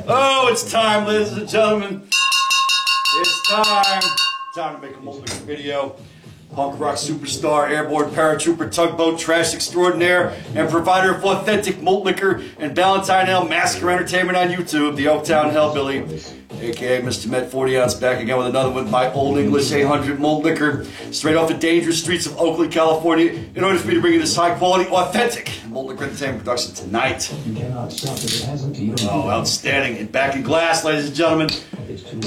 Oh, it's time, ladies and gentlemen. It's time. Time to make a Moltlicker video. Punk rock superstar, airborne paratrooper, tugboat trash extraordinaire, and provider of authentic Moltlicker and Valentine Ale massacre entertainment on YouTube, the Oaktown Hellbilly, aka Mr. Met 40 Ounce, back again with another one by Old English 800 Moltlicker, straight off the dangerous streets of Oakland, California, in order for me to bring you this high quality, authentic Moltlicker entertainment production tonight. You cannot stop it. It hasn't even. Oh, outstanding. And back in glass, ladies and gentlemen.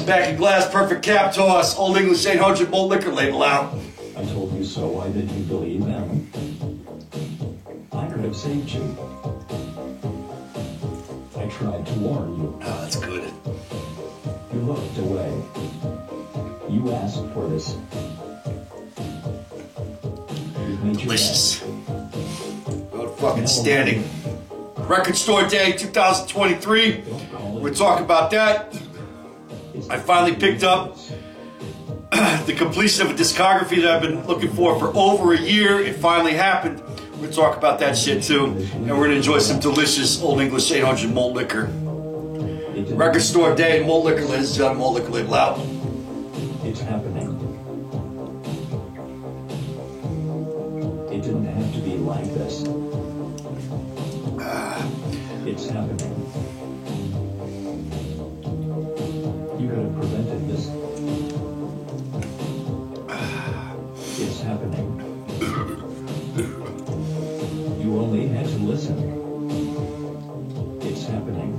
Back in glass, perfect cap toss, Old English 800 Moltlicker, label out. I told you so. Why didn't you believe them? I could have saved you. I tried to warn you. Oh, that's good. You looked away. You asked for this. Delicious. Good fucking standing. Record Store Day 2023. We're talking about that. I finally picked up the completion of a discography that I've been looking for over a year. It finally happened. We're going to talk about that shit too. And we're going to enjoy some delicious Old English 800 Moltlicker. Record Store Day, Moltlicker, ladies and gentlemen, Moltlicker, label out. It's happening. It didn't have to be like this. It's happening. You could have prevented this. It's happening. You only had to listen. It's happening.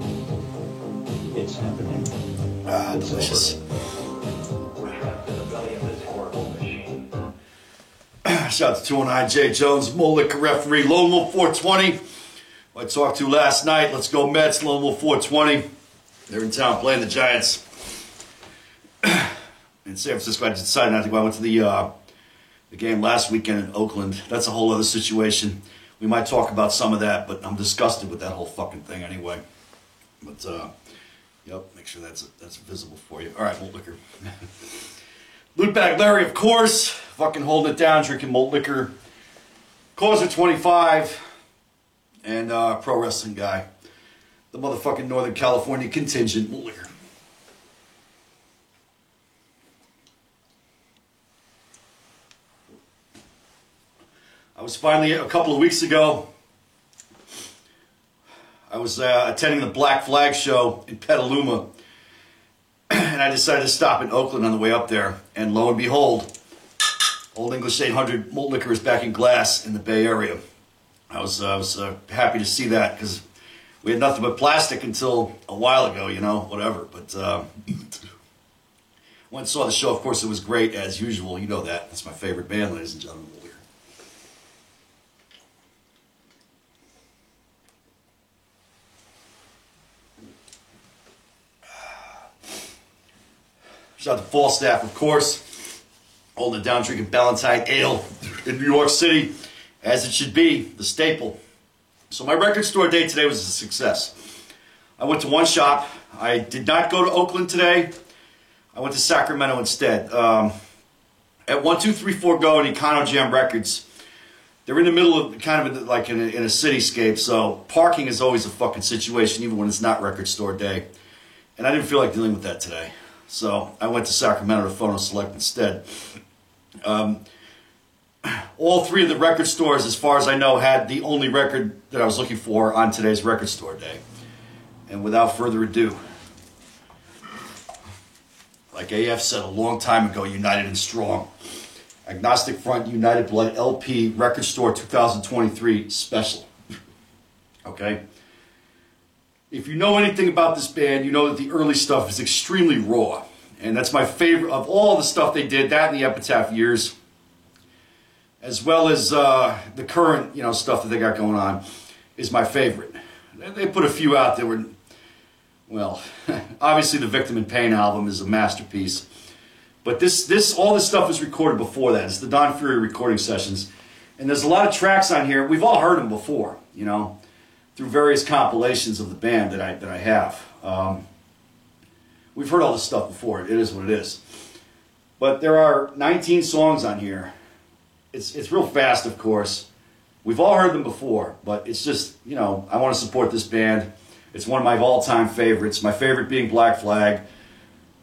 It's happening. It's delicious. We're trapped in the belly of this horrible machine. Shout out to 209 J. Jones, Moltlicker referee, Lone Wolf 420. Who I talked to last night. Let's go Mets, Lone Wolf 420. They're in town playing the Giants. In San Francisco, I decided not to go. I went to the game last weekend in Oakland. That's a whole other situation. We might talk about some of that, but I'm disgusted with that whole fucking thing anyway. But, yep, make sure that's visible for you. All right, Moltlicker. Lootbag Larry, of course. Fucking holding it down, drinking Moltlicker. Causer 25. And pro wrestling guy. The motherfucking Northern California contingent, Moltlicker. I was finally, a couple of weeks ago, I was attending the Black Flag show in Petaluma, and I decided to stop in Oakland on the way up there, and lo and behold, Old English 800 Moltlicker is back in glass in the Bay Area. I was happy to see that, because we had nothing but plastic until a while ago, you know, whatever, but went and saw the show. Of course, it was great, as usual, you know that. That's my favorite band, ladies and gentlemen. Shout out to Falstaff, of course, holding it down, drinking Valentine Ale in New York City, as it should be, the staple. So my record store day today was a success. I went to one shop. I did not go to Oakland today. I went to Sacramento instead. At 1234 Go and Econo Jam Records, they're in the middle of kind of like in a cityscape, so parking is always a fucking situation, even when it's not record store day. And I didn't feel like dealing with that today. So I went to Sacramento to Phono Select instead. All three of the record stores, as far as I know, had the only record that I was looking for on today's record store day. And without further ado, like AF said a long time ago, United and Strong, Agnostic Front United Blood LP Record Store 2023 special. Okay? If you know anything about this band, you know that the early stuff is extremely raw. And that's my favorite of all the stuff they did, that and the Epitaph years, as well as the current, you know, stuff that they got going on, is my favorite. They put a few out that were, well, obviously the Victim in Pain album is a masterpiece. But all this stuff was recorded before that. It's the Don Fury recording sessions. And there's a lot of tracks on here. We've all heard them before, you know, through various compilations of the band that I have. We've heard all this stuff before. It is what it is. But there are 19 songs on here. It's real fast, of course. We've all heard them before, but it's just, you know, I want to support this band. It's one of my all-time favorites. My favorite being Black Flag.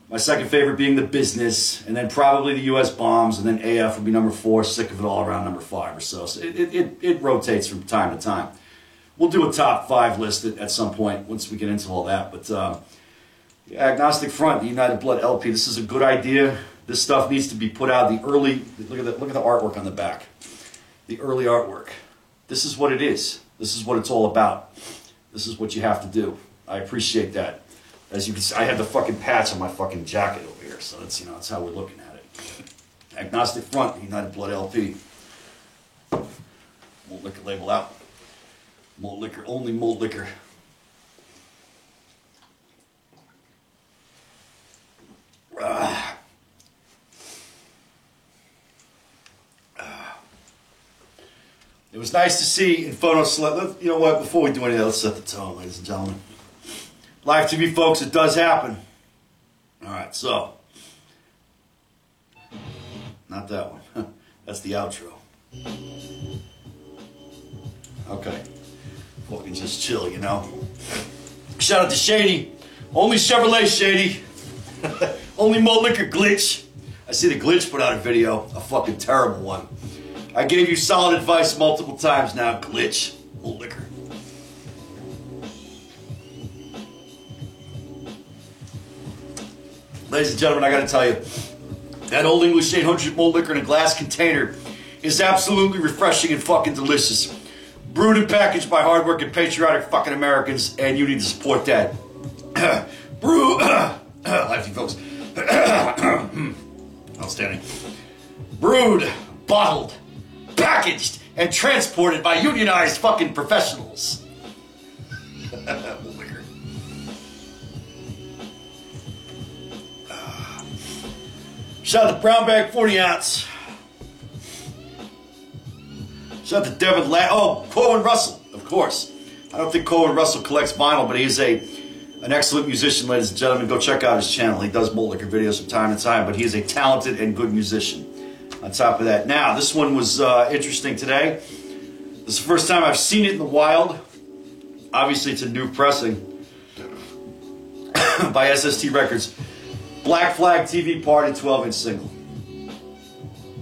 My second favorite being The Business, and then probably the U.S. Bombs, and then AF would be number 4, Sick of It All around number 5 or so. So it rotates from time to time. We'll do a top 5 list at some point once we get into all that. But Agnostic Front, the United Blood LP, this is a good idea. This stuff needs to be put out. The early, look at the artwork on the back. The early artwork. This is what it is. This is what it's all about. This is what you have to do. I appreciate that. As you can see, I have the fucking patch on my fucking jacket over here, so that's, that's how we're looking at it. Agnostic Front, the United Blood LP. Malt liquor label out. Malt liquor, only malt liquor. It was nice to see in photo select. You know what? Before we do anything, let's set the tone, ladies and gentlemen. Live TV, folks, it does happen. All right, so. Not that one. That's the outro. Okay. Fucking just chill, you know. Shout out to Shady. Only Chevrolet Shady. Only Malt Liquor Glitch. I see the Glitch put out a video. A fucking terrible one. I gave you solid advice multiple times now, Glitch. Malt Liquor. Ladies and gentlemen, I gotta tell you, that Old English 800 malt liquor in a glass container is absolutely refreshing and fucking delicious. Brewed and packaged by hardworking, patriotic fucking Americans, and you need to support that. Brew, Live TV, folks. Outstanding. Brewed, bottled, packaged, and transported by unionized fucking professionals. Malt liquor. Shout out to Brown Bag 40 ounce. Shout out to Devin Cohen Russell, of course. I don't think Cohen Russell collects vinyl, but he is an excellent musician, ladies and gentlemen. Go check out his channel. He does malt liquor videos from time to time, but he is a talented and good musician. On top of that, now this one was interesting today. This is the first time I've seen it in the wild. Obviously, it's a new pressing by SST Records. Black Flag TV Party 12-inch single.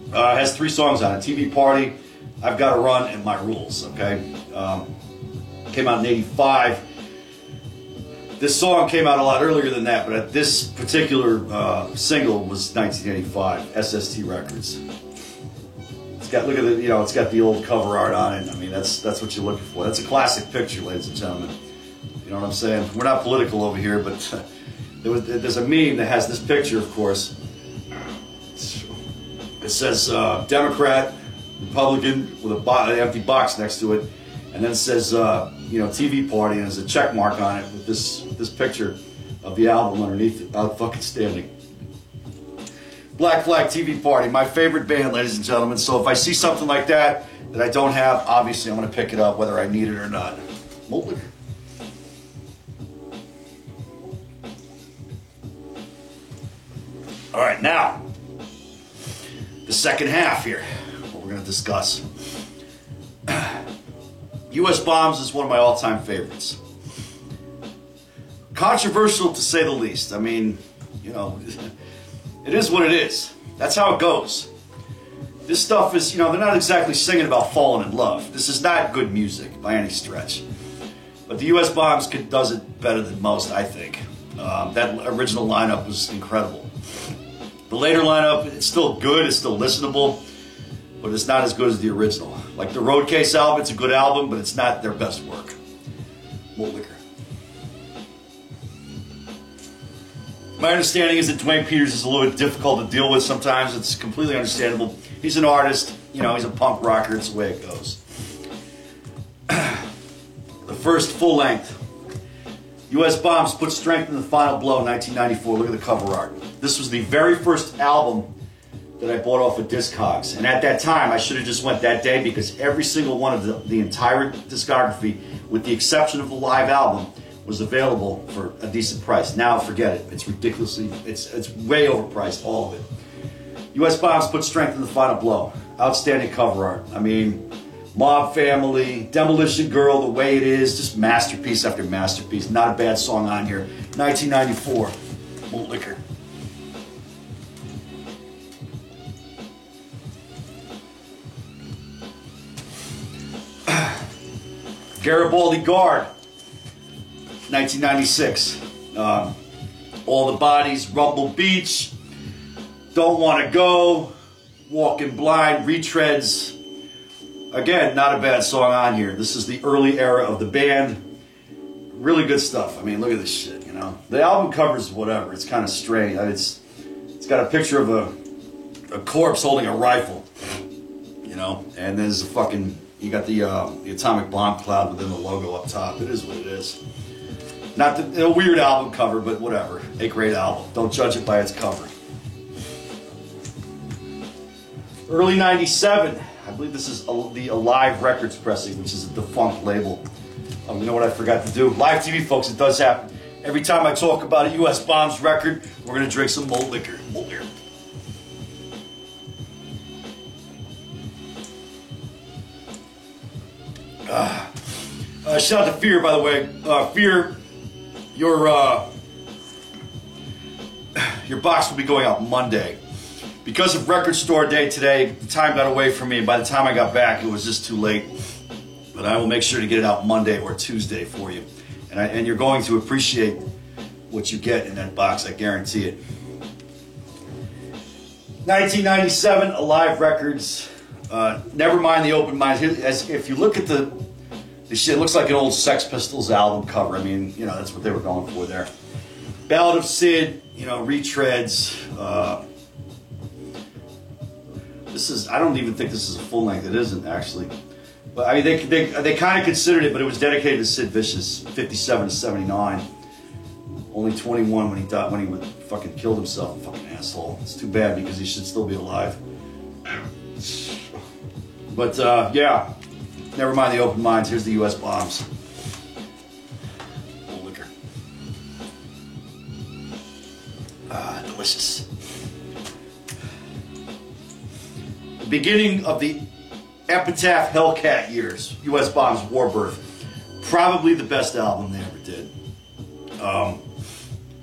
It has 3 songs on it. TV Party, I've Got to Run, and My Rules, okay? Came out in 85. This song came out a lot earlier than that, but this particular single was 1985, SST Records. It's got, look at the, it's got the old cover art on it. I mean, that's what you're looking for. That's a classic picture, ladies and gentlemen. You know what I'm saying? We're not political over here, but there's a meme that has this picture, of course. It says Democrat, Republican with an empty box next to it, and then it says TV Party, and there's a check mark on it with this picture of the album underneath it. Out fucking standing. Black Flag TV Party, my favorite band, ladies and gentlemen. So if I see something like that I don't have, obviously I'm going to pick it up whether I need it or not. Malt liquor. All right, now, the second half here, what we're going to discuss. U.S. Bombs is one of my all-time favorites. Controversial to say the least. I mean, it is what it is. That's how it goes. This stuff is, they're not exactly singing about falling in love. This is not good music by any stretch. But the U.S. Bombs does it better than most, I think. That original lineup was incredible. The later lineup, it's still good, it's still listenable, but it's not as good as the original. Like the Roadcase album, it's a good album, but it's not their best work. Malt liquor. My understanding is that Dwayne Peters is a little bit difficult to deal with sometimes. It's completely understandable. He's an artist, he's a punk rocker, it's the way it goes. The first full length. U.S. Bombs put strength in the final blow in 1994. Look at the cover art. This was the very first album that I bought off of Discogs. And at that time, I should have just went that day because every single one of the entire discography, with the exception of the live album, was available for a decent price. Now, forget it. It's ridiculously, it's way overpriced, all of it. U.S. Bombs put strength in the final blow. Outstanding cover art. I mean, Mob Family, Demolition Girl, The Way It Is, just masterpiece after masterpiece. Not a bad song on here. 1994, Malt Liquor. Garibaldi Guard, 1996. All the Bodies, Rumble Beach, Don't Want to Go, Walking Blind, Retreads. Again, not a bad song on here. This is the early era of the band. Really good stuff. I mean, look at this shit, you know. The album covers whatever. It's kind of strange. It's got a picture of a corpse holding a rifle, you know, and there's a fucking, you got the atomic bomb cloud within the logo up top. It is what it is. Not a weird album cover, but whatever. A great album. Don't judge it by its cover. Early 97. I believe this is the Alive Records pressing, which is a defunct label. You know what I forgot to do? Live TV, folks, it does happen. Every time I talk about a U.S. Bombs record, we're going to drink some malt liquor. Malt liquor. Shout out to Fear, by the way. Fear, your box will be going out Monday. Because of Record Store Day today, the time got away from me, and by the time I got back, it was just too late. But I will make sure to get it out Monday or Tuesday for you. And you're going to appreciate what you get in that box, I guarantee it. 1997, Alive Records. Never mind the Open Mind. If you look at the shit, it looks like an old Sex Pistols album cover. I mean, you know, that's what they were going for there. Ballad of Sid, you know, Retreads. I don't even think this is a full length. It isn't, actually. But I mean, they kind of considered it, but it was dedicated to Sid Vicious, 57 to 79. Only 21 when he died, when he fucking killed himself. Fucking asshole. It's too bad because he should still be alive. But yeah, never mind the Open Minds. Here's the U.S. Bombs. Old liquor. Delicious. The beginning of the Epitaph Hellcat years. U.S. Bombs Warbirth. Probably the best album they ever did.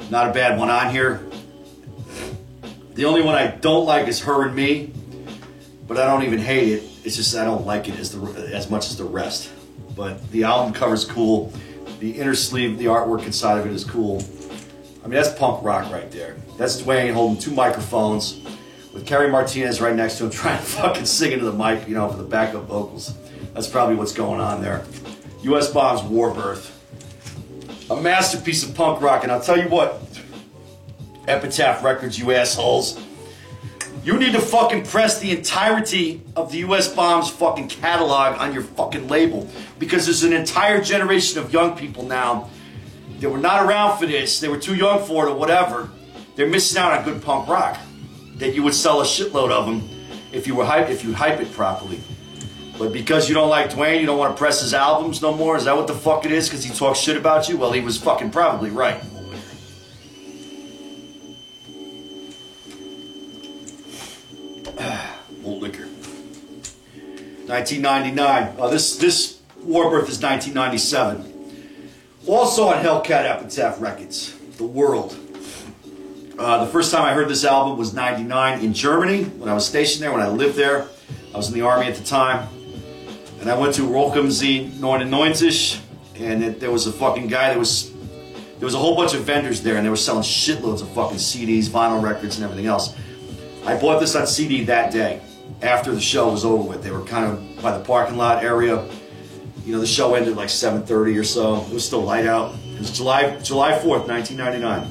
Not a bad one on here. The only one I don't like is Her and Me, but I don't even hate it. It's just I don't like it as much as the rest. But the album cover's cool. The inner sleeve, the artwork inside of it is cool. I mean, that's punk rock right there. That's Dwayne holding two microphones with Kerry Martinez right next to him trying to fucking sing into the mic, you know, for the backup vocals. That's probably what's going on there. U.S. Bombs Warbirth. A masterpiece of punk rock, and I'll tell you what, Epitaph Records, you assholes, you need to fucking press the entirety of the U.S. Bombs fucking catalog on your fucking label, because there's an entire generation of young people now that were not around for this, they were too young for it or whatever, they're missing out on good punk rock, that you would sell a shitload of them if you hype it properly. But because you don't like Dwayne, you don't want to press his albums no more? Is that what the fuck it is? Because he talks shit about you? Well, he was fucking probably right. Malt liquor. 1999. This Warbirth is 1997. Also on Hellcat Epitaph Records. The World. The first time I heard this album was 99 in Germany, when I was stationed there, when I lived there. I was in the army at the time. And I went to Rock'em Sie 99, and there was a fucking guy there was a whole bunch of vendors there, and they were selling shitloads of fucking CDs, vinyl records, and everything else. I bought this on CD that day, after the show was over with. They were kind of by the parking lot area. You know, the show ended like 7:30 or so. It was still light out. It was July 4th, 1999.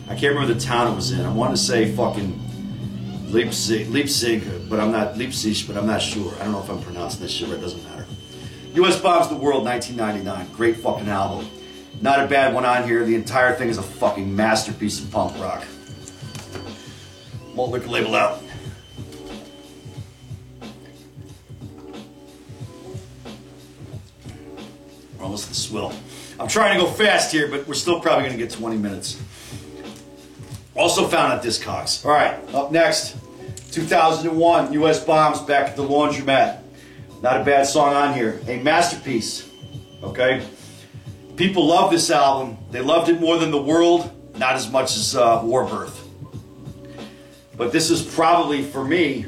I can't remember the town it was in. I want to say fucking Leipzig, but I'm not Leipzig, but I'm not sure. I don't know if I'm pronouncing this shit right. It doesn't matter. U.S. Bombs the World, 1999. Great fucking album. Not a bad one on here. The entire thing is a fucking masterpiece of punk rock. Malt liquor label out. We're almost at the swill. I'm trying to go fast here, but we're still probably going to get 20 minutes. Also found at Discogs. All right, up next, 2001, U.S. Bombs back at the Laundromat. Not a bad song on here. A masterpiece. Okay? People love this album. They loved it more than The World, not as much as Warbirth. But this is probably, for me,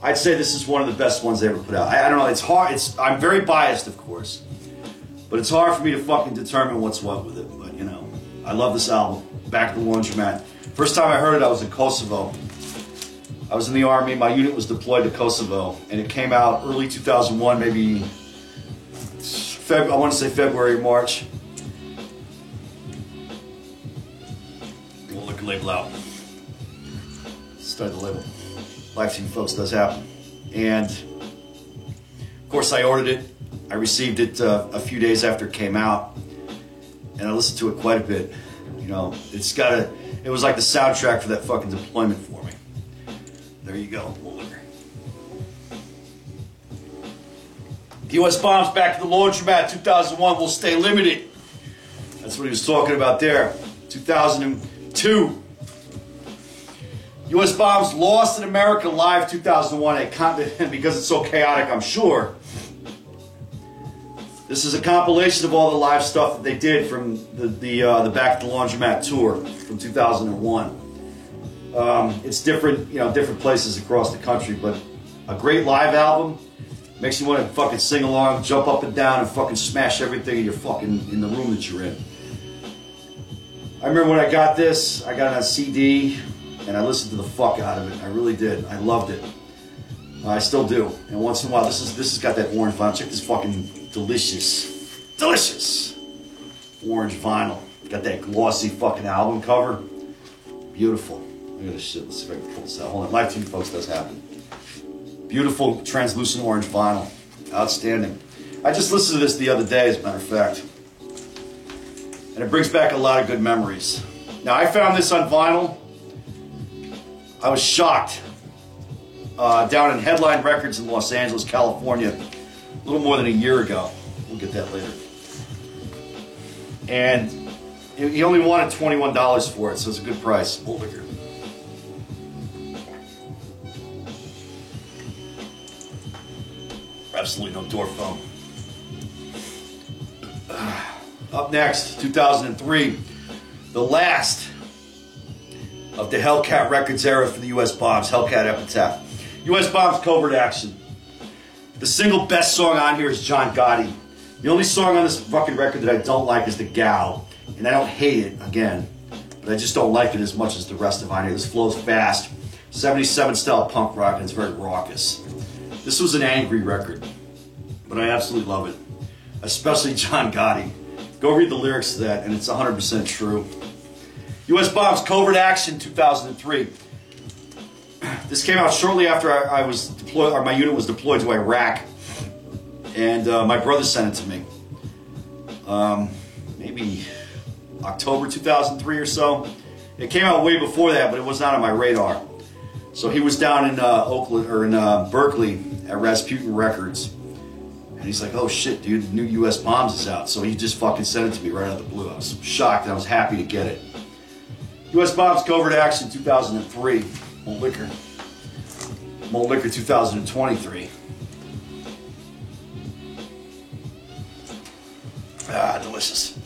I'd say this is one of the best ones they ever put out. I don't know, it's hard. I'm very biased, of course. But it's hard for me to fucking determine what's what with it. But, you know, I love this album. Back at the Laundromat. First time I heard it, I was in Kosovo. I was in the army. My unit was deployed to Kosovo. And it came out early 2001, maybe, I want to say February or March. We'll look the label out. Start the label. Live Team Folks does happen. And, of course, I ordered it. I received it a few days after it came out. And I listened to it quite a bit. You know, it was like the soundtrack for that fucking deployment for me. There you go. U.S. bombs back to the Laundromat, 2001 will stay limited. That's what he was talking about there. 2002. U.S. bombs lost in America live 2001. Because it's so chaotic, I'm sure. This is a compilation of all the live stuff that they did from the Back to the Laundromat tour from 2001. It's different, you know, different places across the country, but a great live album. Makes you want to fucking sing along, jump up and down, and fucking smash everything in the room that you're in. I remember when I got this, I got it on CD, and I listened to the fuck out of it. I really did. I loved it. I still do. And once in a while, this has got that orange vinyl. Check this fucking delicious orange vinyl. Got that glossy fucking album cover. Beautiful. Look at this shit. Let's see if I can pull this out. Hold on. Live Team Folks does happen. Beautiful translucent orange vinyl. Outstanding. I just listened to this the other day, as a matter of fact. And it brings back a lot of good memories. Now, I found this on vinyl. I was shocked. Down in Headline Records in Los Angeles, California, a little more than a year ago. We'll get that later. And he only wanted $21 for it, so it's a good price. Hold it here. Absolutely no door phone. Up next, 2003, the last of the Hellcat Records era for the U.S. Bombs, Hellcat Epitaph. U.S. Bombs Covert Action. The single best song on here is John Gotti. The only song on this fucking record that I don't like is The Gal. And I don't hate it, again, but I just don't like it as much as the rest of on here. This flows fast, 77 style punk rock, and it's very raucous. This was an angry record, but I absolutely love it. Especially John Gotti. Go read the lyrics to that, and it's 100% true. U.S. Bombs Covert Action 2003. This came out shortly after I was deployed, or my unit was deployed to Iraq, and my brother sent it to me. Maybe October 2003 or so. It came out way before that, but it was not on my radar. So he was down in Oakland or in Berkeley at Rasputin Records, and he's like, "Oh shit, dude, the new U.S. Bombs is out." So he just fucking sent it to me right out of the blue. I was shocked, and I was happy to get it. U.S. Bombs Covert Action 2003. Malt Liquor. Malt Liquor 2023. Ah, delicious.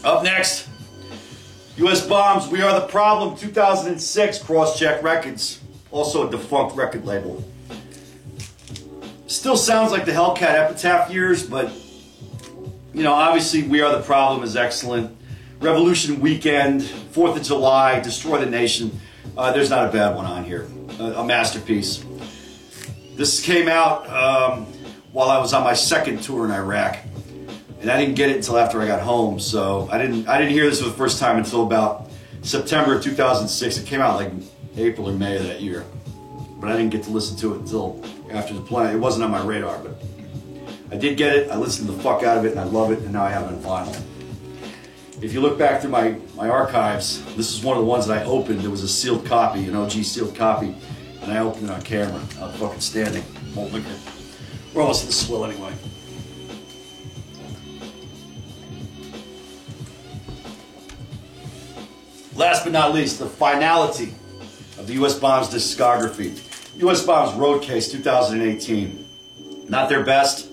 Up next, U.S. Bombs, We Are the Problem 2006, Crosscheck Records. Also a defunct record label. Still sounds like the Hellcat Epitaph years, but, you know, obviously We Are the Problem is excellent. Revolution Weekend, 4th of July, Destroy the Nation. There's not a bad one on here. A masterpiece. This came out while I was on my second tour in Iraq. And I didn't get it until after I got home, so I didn't hear this for the first time until about September of 2006. It came out like April or May of that year. But I didn't get to listen to it until after the play. It wasn't on my radar, but I did get it. I listened the fuck out of it, and I love it, and now I have it on vinyl. If you look back through my archives, this is one of the ones that I opened. There was a sealed copy, an OG sealed copy, and I opened it on camera. Fucking standing. Malt Liquor. We're almost at the swill anyway. Last but not least, the finality of the U.S. Bombs discography. U.S. Bombs Road Case 2018. Not their best,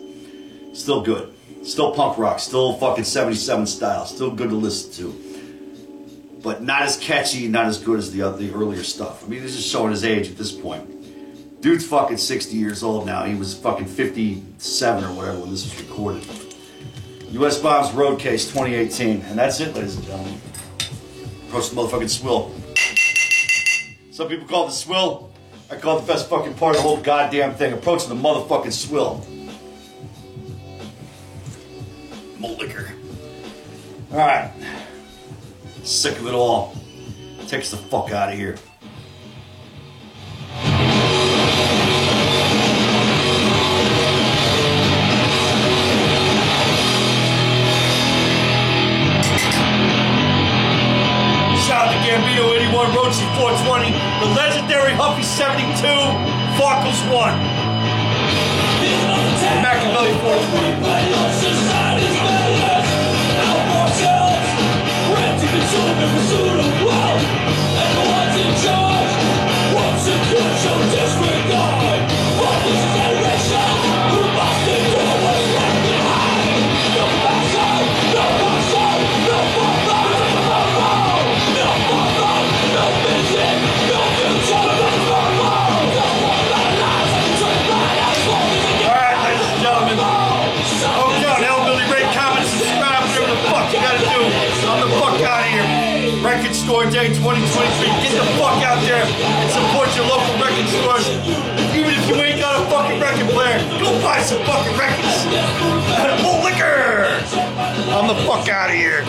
still good. Still punk rock, still fucking 77 style, still good to listen to. But not as catchy, not as good as the earlier stuff. I mean, this is showing his age at this point. Dude's fucking 60 years old now. He was fucking 57 or whatever when this was recorded. U.S. Bombs Road Case 2018. And that's it, ladies and gentlemen. Approach the motherfucking swill. Some people call it the swill. I call it the best fucking part of the whole goddamn thing. Approaching the motherfucking swill. Malt liquor. Alright. Sick of it all. Take us the fuck out of here. Shout out to Gambino 81, Roachy 420, the legendary Huffy 72, Farkles 1, Machiavelli 420. Record Store Day 2023. Get the fuck out there and support your local record stores. Even if you ain't got a fucking record player, go buy some fucking records. Malt liquor! I'm the fuck out of here.